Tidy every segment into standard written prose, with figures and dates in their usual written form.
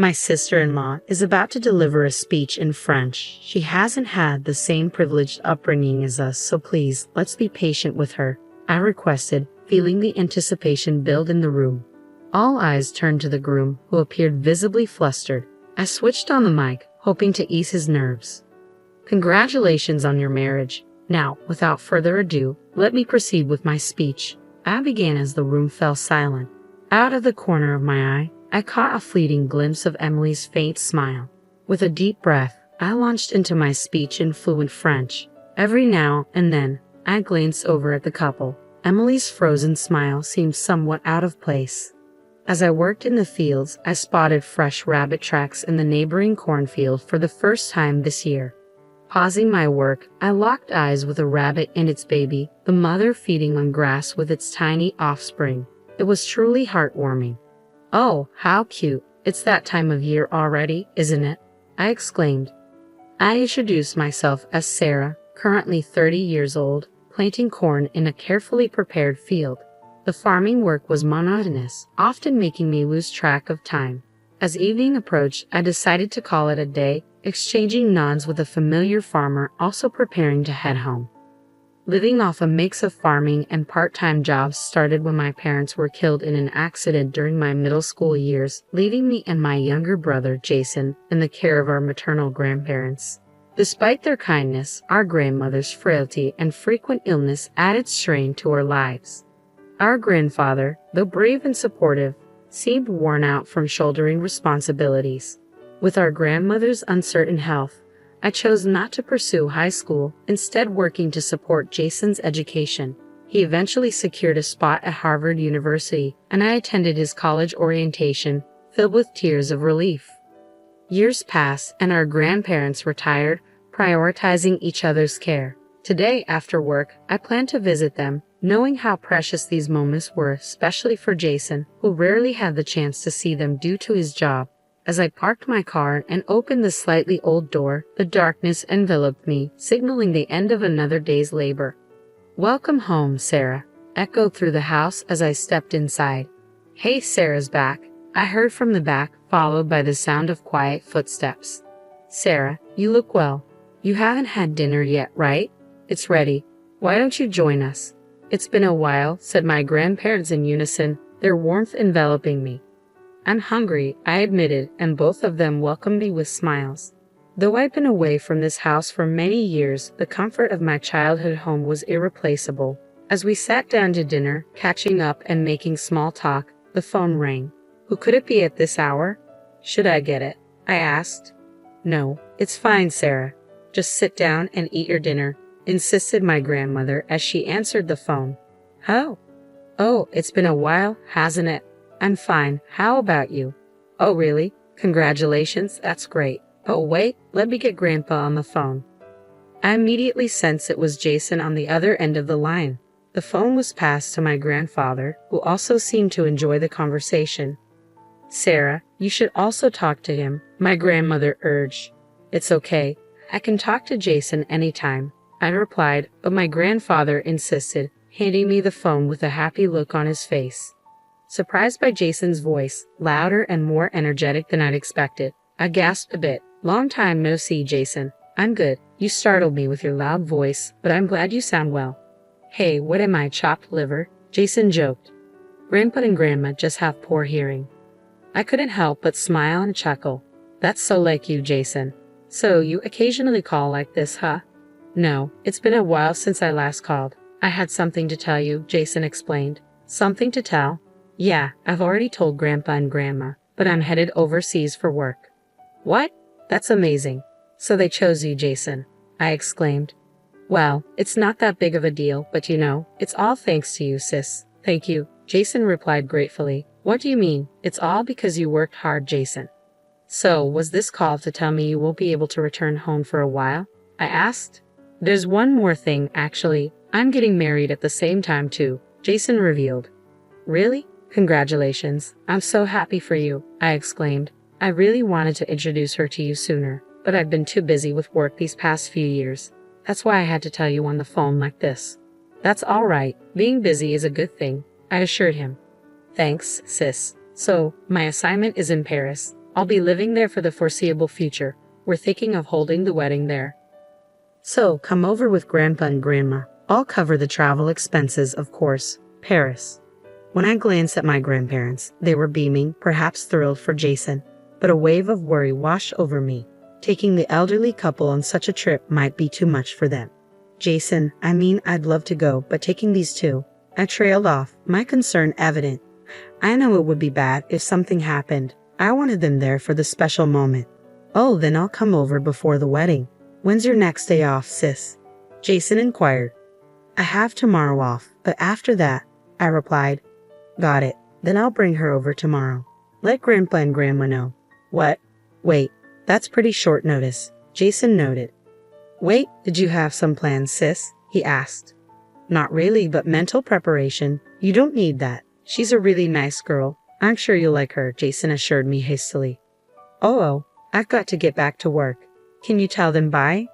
My sister-in-law is about to deliver a speech in French. She hasn't had the same privileged upbringing as us, so please, let's be patient with her, I requested, feeling the anticipation build in the room. All eyes turned to the groom, who appeared visibly flustered. I switched on the mic, hoping to ease his nerves. Congratulations on your marriage. Now, without further ado, let me proceed with my speech. I began as the room fell silent. Out of the corner of my eye, I caught a fleeting glimpse of Emily's faint smile. With a deep breath, I launched into my speech in fluent French. Every now and then, I glanced over at the couple. Emily's frozen smile seemed somewhat out of place. As I worked in the fields, I spotted fresh rabbit tracks in the neighboring cornfield for the first time this year. Pausing my work, I locked eyes with a rabbit and its baby, the mother feeding on grass with its tiny offspring. It was truly heartwarming. "Oh, how cute. It's that time of year already, isn't it?" I exclaimed. I introduced myself as Sarah, currently 30 years old, planting corn in a carefully prepared field. The farming work was monotonous, often making me lose track of time. As evening approached, I decided to call it a day, exchanging nods with a familiar farmer also preparing to head home. Living off a mix of farming and part-time jobs started when my parents were killed in an accident during my middle school years, leaving me and my younger brother, Jason, in the care of our maternal grandparents. Despite their kindness, our grandmother's frailty and frequent illness added strain to our lives. Our grandfather, though brave and supportive, seemed worn out from shouldering responsibilities. With our grandmother's uncertain health, I chose not to pursue high school, instead working to support Jason's education. He eventually secured a spot at Harvard University, and I attended his college orientation, filled with tears of relief. Years passed, and our grandparents retired, prioritizing each other's care. Today, after work, I plan to visit them, knowing how precious these moments were, especially for Jason, who rarely had the chance to see them due to his job. As I parked my car and opened the slightly old door, the darkness enveloped me, signaling the end of another day's labor. "Welcome home, Sarah," echoed through the house as I stepped inside. "Hey, Sarah's back," I heard from the back, followed by the sound of quiet footsteps. "Sarah, you look well. You haven't had dinner yet, right? It's ready. Why don't you join us?" "It's been a while," said my grandparents in unison, their warmth enveloping me. "I'm hungry," I admitted, and both of them welcomed me with smiles. Though I'd been away from this house for many years, the comfort of my childhood home was irreplaceable. As we sat down to dinner, catching up and making small talk, the phone rang. "Who could it be at this hour?" "Should I get it?" I asked. "No, it's fine, Sarah. Just sit down and eat your dinner," insisted my grandmother as she answered the phone. "How? Oh, it's been a while, hasn't it? I'm fine. How about you?" "Oh, really? Congratulations, that's great. Oh, wait, let me get Grandpa on the phone." I immediately sensed it was Jason on the other end of the line. The phone was passed to my grandfather, who also seemed to enjoy the conversation. "Sarah, you should also talk to him," my grandmother urged. "It's okay. I can talk to Jason anytime," I replied, but my grandfather insisted, handing me the phone with a happy look on his face. Surprised by Jason's voice, louder and more energetic than I'd expected, I gasped a bit. "Long time no see, Jason. I'm good. You startled me with your loud voice, but I'm glad you sound well." "Hey, what am I, chopped liver?" Jason joked. "Grandpa and Grandma just have poor hearing." I couldn't help but smile and chuckle. "That's so like you, Jason. So you occasionally call like this, huh?" "No, it's been a while since I last called. I had something to tell you," Jason explained. "Something to tell?" "Yeah, I've already told Grandpa and Grandma, but I'm headed overseas for work." "What? That's amazing. So they chose you, Jason," I exclaimed. "Well, it's not that big of a deal, but you know, it's all thanks to you, sis." "Thank you," Jason replied gratefully. "What do you mean? It's all because you worked hard, Jason." "So, was this call to tell me you won't be able to return home for a while?" I asked. "There's one more thing, actually. I'm getting married at the same time too," Jason revealed. "Really? Congratulations. I'm so happy for you," I exclaimed. I really wanted to introduce her to you sooner, but I've been too busy with work these past few years. That's why I had to tell you on the phone like this. "That's all right. Being busy is a good thing," I assured him. "Thanks, sis. So, my assignment is in Paris. I'll be living there for the foreseeable future. We're thinking of holding the wedding there. So, come over with Grandpa and Grandma. I'll cover the travel expenses, of course. Paris. When I glanced at my grandparents, they were beaming, perhaps thrilled for Jason. But a wave of worry washed over me. Taking the elderly couple on such a trip might be too much for them. Jason, I'd love to go, but taking these two. I trailed off, my concern evident. I know it would be bad if something happened. I wanted them there for the special moment. Oh, then I'll come over before the wedding. When's your next day off, sis? Jason inquired. I have tomorrow off, but after that, I replied. Got it. Then I'll bring her over tomorrow. Let Grandpa and Grandma know. What? Wait, that's pretty short notice, Jason noted. Wait, did you have some plans, sis? He asked. Not really, but mental preparation. You don't need that. She's a really nice girl. I'm sure you'll like her, Jason assured me hastily. Oh, I've got to get back to work. Can you tell them bye?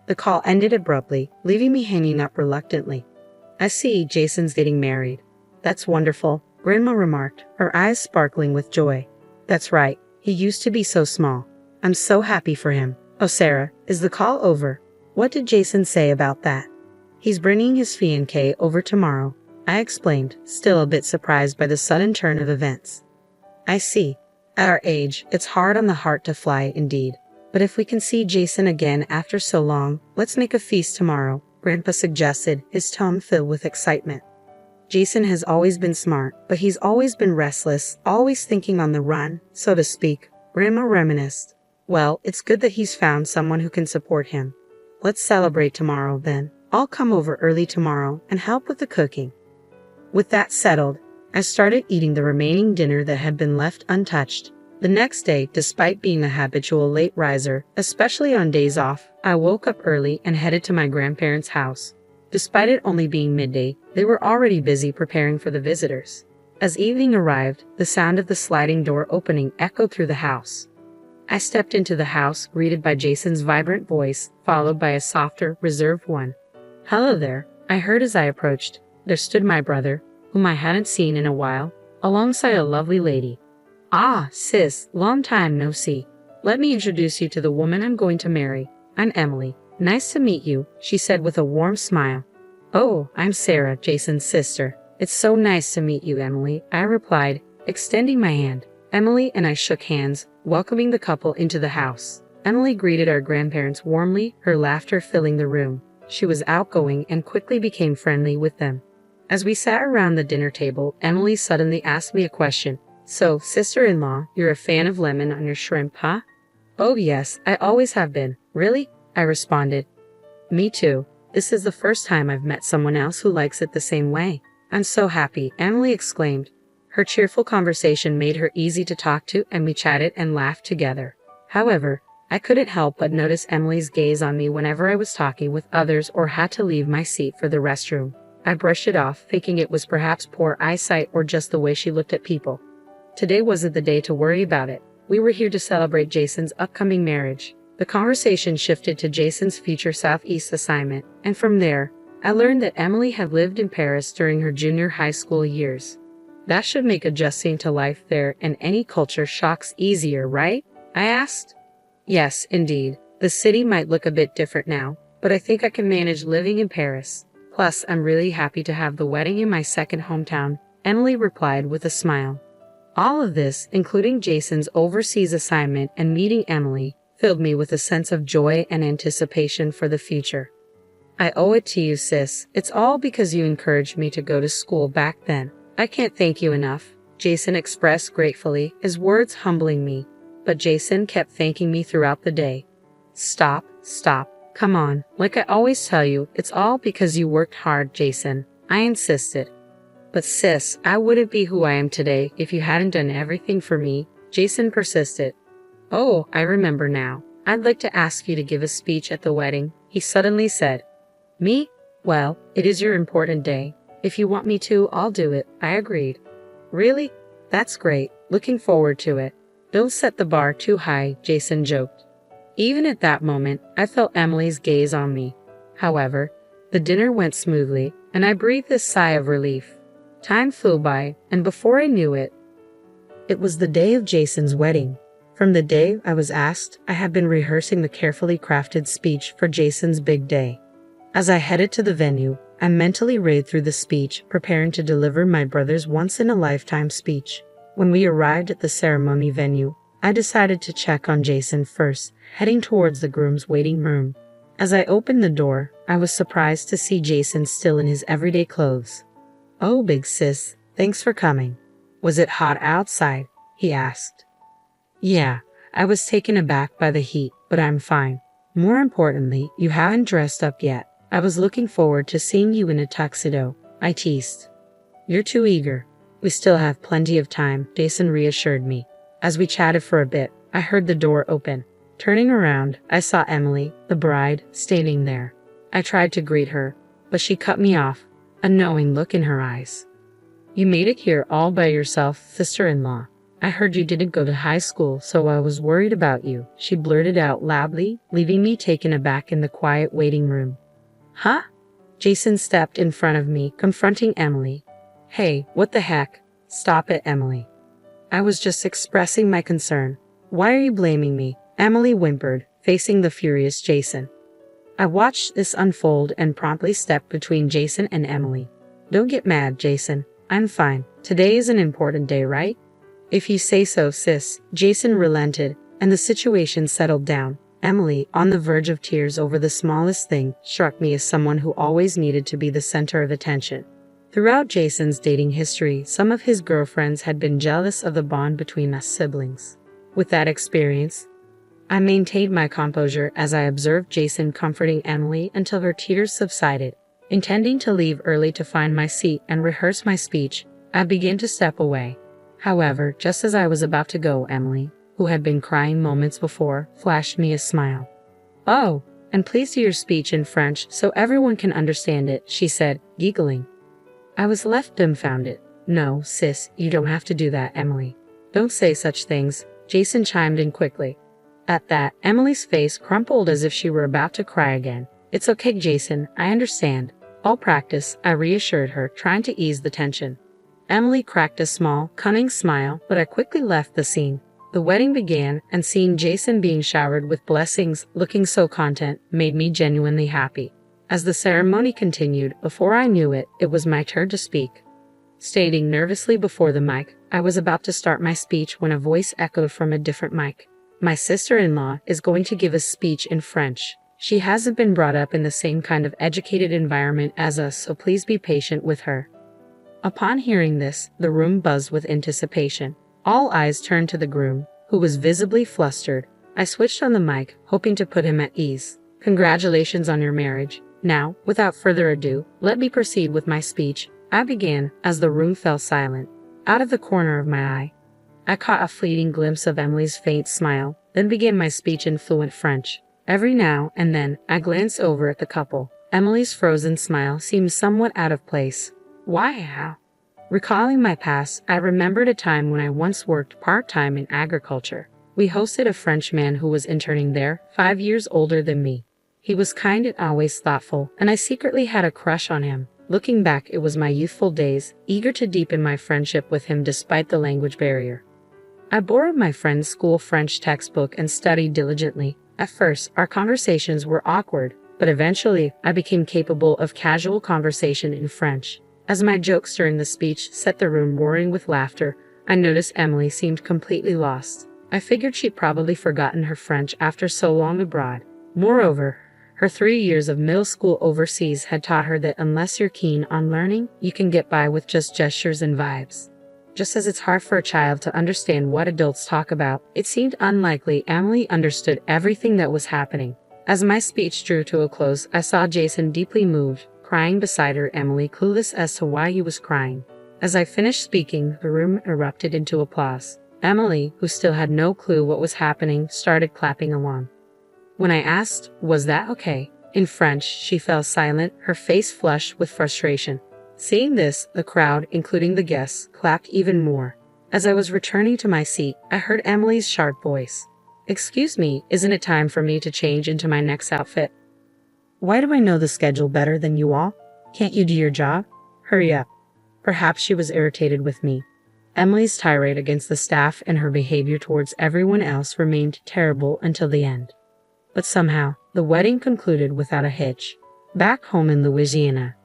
The call ended abruptly, leaving me hanging up reluctantly. I see Jason's getting married. That's wonderful, Grandma remarked, her eyes sparkling with joy. That's right, he used to be so small. I'm so happy for him. Oh, Sarah, is the call over? What did Jason say about that? He's bringing his fiancée over tomorrow, I explained, still a bit surprised by the sudden turn of events. I see. At our age, it's hard on the heart to fly indeed. But if we can see Jason again after so long, let's make a feast tomorrow, Grandpa suggested, his tone filled with excitement. Jason has always been smart, but he's always been restless, always thinking on the run, so to speak, Grandma reminisced. Well, it's good that he's found someone who can support him. Let's celebrate tomorrow, then. I'll come over early tomorrow and help with the cooking. With that settled, I started eating the remaining dinner that had been left untouched. The next day, despite being a habitual late riser, especially on days off, I woke up early and headed to my grandparents' house. Despite it only being midday, they were already busy preparing for the visitors. As evening arrived, the sound of the sliding door opening echoed through the house. I stepped into the house, greeted by Jason's vibrant voice, followed by a softer, reserved one. Hello there, I heard as I approached. There stood my brother, whom I hadn't seen in a while, alongside a lovely lady. Ah, sis, long time no see. Let me introduce you to the woman I'm going to marry. I'm Emily. Nice to meet you, she said with a warm smile. Oh, I'm Sarah, Jason's sister. It's so nice to meet you, Emily, I replied, extending my hand. Emily and I shook hands, welcoming the couple into the house. Emily greeted our grandparents warmly, her laughter filling the room. She was outgoing and quickly became friendly with them. As we sat around the dinner table, Emily suddenly asked me a question. So, sister-in-law, you're a fan of lemon on your shrimp, huh? Oh yes, I always have been. Really? I responded. Me too. This is the first time I've met someone else who likes it the same way. I'm so happy, Emily exclaimed. Her cheerful conversation made her easy to talk to, and we chatted and laughed together. However, I couldn't help but notice Emily's gaze on me whenever I was talking with others or had to leave my seat for the restroom. I brushed it off, thinking it was perhaps poor eyesight or just the way she looked at people. Today wasn't the day to worry about it. We were here to celebrate Jason's upcoming marriage. The conversation shifted to Jason's future Southeast assignment, and from there, I learned that Emily had lived in Paris during her junior high school years. That should make adjusting to life there and any culture shocks easier, right? I asked. Yes, indeed. The city might look a bit different now, but I think I can manage living in Paris. Plus, I'm really happy to have the wedding in my second hometown, Emily replied with a smile. All of this, including Jason's overseas assignment and meeting Emily, filled me with a sense of joy and anticipation for the future. I owe it to you, sis. It's all because you encouraged me to go to school back then. I can't thank you enough, Jason expressed gratefully, his words humbling me. But Jason kept thanking me throughout the day. Stop. Come on. Like I always tell you, it's all because you worked hard, Jason. I insisted. But sis, I wouldn't be who I am today if you hadn't done everything for me, Jason persisted. Oh, I remember now. I'd like to ask you to give a speech at the wedding, he suddenly said. Me? Well, it is your important day. If you want me to, I'll do it, I agreed. Really? That's great. Looking forward to it. Don't set the bar too high, Jason joked. Even at that moment, I felt Emily's gaze on me. However, the dinner went smoothly, and I breathed a sigh of relief. Time flew by, and before I knew it, it was the day of Jason's wedding. From the day I was asked, I had been rehearsing the carefully crafted speech for Jason's big day. As I headed to the venue, I mentally read through the speech, preparing to deliver my brother's once-in-a-lifetime speech. When we arrived at the ceremony venue, I decided to check on Jason first, heading towards the groom's waiting room. As I opened the door, I was surprised to see Jason still in his everyday clothes. "Oh, big sis, thanks for coming. Was it hot outside?" he asked. "Yeah, I was taken aback by the heat, but I'm fine. More importantly, you haven't dressed up yet. I was looking forward to seeing you in a tuxedo," I teased. "You're too eager. We still have plenty of time," Jason reassured me. As we chatted for a bit, I heard the door open. Turning around, I saw Emily, the bride, standing there. I tried to greet her, but she cut me off, a knowing look in her eyes. "You made it here all by yourself, sister-in-law. I heard you didn't go to high school, so I was worried about you," she blurted out loudly, leaving me taken aback in the quiet waiting room. "Huh?" Jason stepped in front of me, confronting Emily. "Hey, what the heck? Stop it, Emily." "I was just expressing my concern. Why are you blaming me?" Emily whimpered, facing the furious Jason. I watched this unfold and promptly stepped between Jason and Emily. "Don't get mad, Jason. I'm fine. Today is an important day, right?" "If you say so, sis." Jason relented, and the situation settled down. Emily, on the verge of tears over the smallest thing, struck me as someone who always needed to be the center of attention. Throughout Jason's dating history, some of his girlfriends had been jealous of the bond between us siblings. With that experience, I maintained my composure as I observed Jason comforting Emily until her tears subsided. Intending to leave early to find my seat and rehearse my speech, I began to step away. However, just as I was about to go, Emily, who had been crying moments before, flashed me a smile. "Oh, and please do your speech in French so everyone can understand it," she said, giggling. I was left dumbfounded. "No, sis, you don't have to do that, Emily. Don't say such things," Jason chimed in quickly. At that, Emily's face crumpled as if she were about to cry again. "It's okay, Jason, I understand. I'll practice," I reassured her, trying to ease the tension. Emily cracked a small, cunning smile, but I quickly left the scene. The wedding began, and seeing Jason being showered with blessings, looking so content, made me genuinely happy. As the ceremony continued, before I knew it, it was my turn to speak. Standing nervously before the mic, I was about to start my speech when a voice echoed from a different mic. "My sister-in-law is going to give a speech in French. She hasn't been brought up in the same kind of educated environment as us, so please be patient with her." Upon hearing this, the room buzzed with anticipation. All eyes turned to the groom, who was visibly flustered. I switched on the mic, hoping to put him at ease. "Congratulations on your marriage. Now, without further ado, let me proceed with my speech," I began, as the room fell silent. Out of the corner of my eye, I caught a fleeting glimpse of Emily's faint smile, then began my speech in fluent French. Every now and then, I glanced over at the couple. Emily's frozen smile seemed somewhat out of place. "Why, how?" Recalling my past, I remembered a time when I once worked part-time in agriculture. We hosted a French man who was interning there, 5 years older than me. He was kind and always thoughtful, and I secretly had a crush on him. Looking back, it was my youthful days, eager to deepen my friendship with him despite the language barrier. I borrowed my friend's school French textbook and studied diligently. At first, our conversations were awkward, but eventually, I became capable of casual conversation in French. As my jokes during the speech set the room roaring with laughter, I noticed Emily seemed completely lost. I figured she'd probably forgotten her French after so long abroad. Moreover, her 3 years of middle school overseas had taught her that unless you're keen on learning, you can get by with just gestures and vibes. Just as it's hard for a child to understand what adults talk about, it seemed unlikely Emily understood everything that was happening. As my speech drew to a close, I saw Jason deeply moved, crying beside her, Emily clueless as to why he was crying. As I finished speaking, the room erupted into applause. Emily, who still had no clue what was happening, started clapping along. When I asked, "Was that okay?" in French, she fell silent, her face flushed with frustration. Seeing this, the crowd, including the guests, clapped even more. As I was returning to my seat, I heard Emily's sharp voice. "Excuse me, isn't it time for me to change into my next outfit? Why do I know the schedule better than you all? Can't you do your job? Hurry up." Perhaps she was irritated with me. Emily's tirade against the staff and her behavior towards everyone else remained terrible until the end. But somehow, the wedding concluded without a hitch. Back home in Louisiana,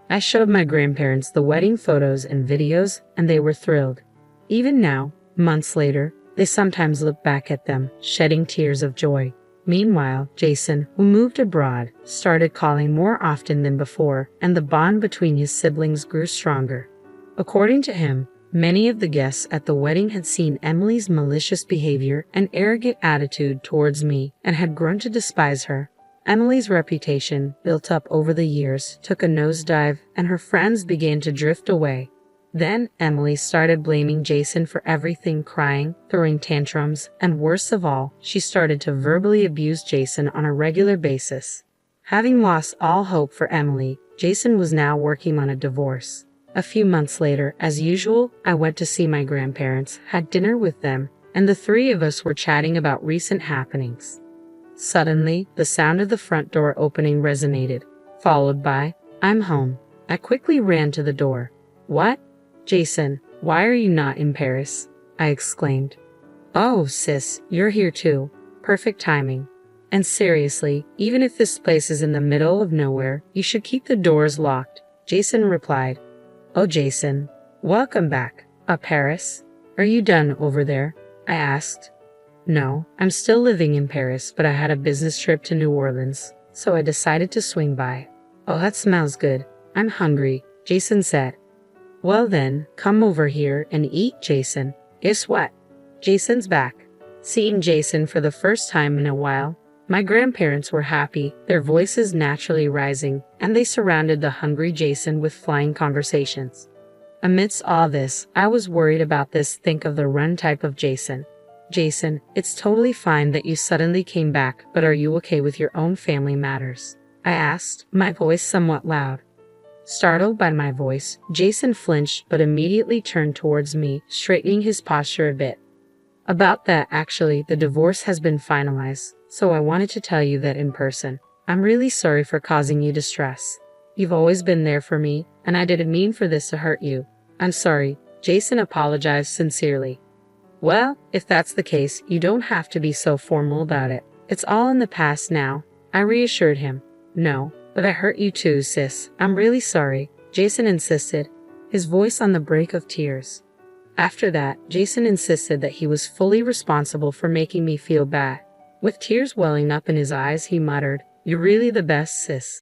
I showed my grandparents the wedding photos and videos, and they were thrilled. Even now, months later, they sometimes look back at them, shedding tears of joy. Meanwhile, Jason, who moved abroad, started calling more often than before, and the bond between his siblings grew stronger. According to him, many of the guests at the wedding had seen Emily's malicious behavior and arrogant attitude towards me and had grown to despise her. Emily's reputation, built up over the years, took a nosedive, and her friends began to drift away. Then Emily started blaming Jason for everything, crying, throwing tantrums, and worst of all, she started to verbally abuse Jason on a regular basis. Having lost all hope for Emily, Jason was now working on a divorce. A few months later, as usual, I went to see my grandparents, had dinner with them, and the three of us were chatting about recent happenings. Suddenly, the sound of the front door opening resonated, followed by, "I'm home." I quickly ran to the door. "What? Jason, why are you not in Paris?" I exclaimed. "Oh, sis, you're here too. Perfect timing. And seriously, even if this place is in the middle of nowhere, you should keep the doors locked," Jason replied. "Oh, Jason, welcome back. Paris? Are you done over there?" I asked. "No, I'm still living in Paris, but I had a business trip to New Orleans, so I decided to swing by." "Oh, that smells good. I'm hungry," Jason said. "Well then, come over here and eat, Jason. Guess what? Jason's back." Seeing Jason for the first time in a while, my grandparents were happy, their voices naturally rising, and they surrounded the hungry Jason with flying conversations. Amidst all this, I was worried about this think of the run type of Jason. "Jason, it's totally fine that you suddenly came back, but are you okay with your own family matters?" I asked, my voice somewhat loud. Startled by my voice, Jason flinched but immediately turned towards me, straightening his posture a bit. "About that, actually, the divorce has been finalized, so I wanted to tell you that in person. I'm really sorry for causing you distress. You've always been there for me, and I didn't mean for this to hurt you. I'm sorry," Jason apologized sincerely. "Well, if that's the case, you don't have to be so formal about it. It's all in the past now," I reassured him. "No, but I hurt you too, sis. I'm really sorry," Jason insisted, his voice on the brink of tears. After that, Jason insisted that he was fully responsible for making me feel bad. With tears welling up in his eyes, he muttered, "You're really the best, sis."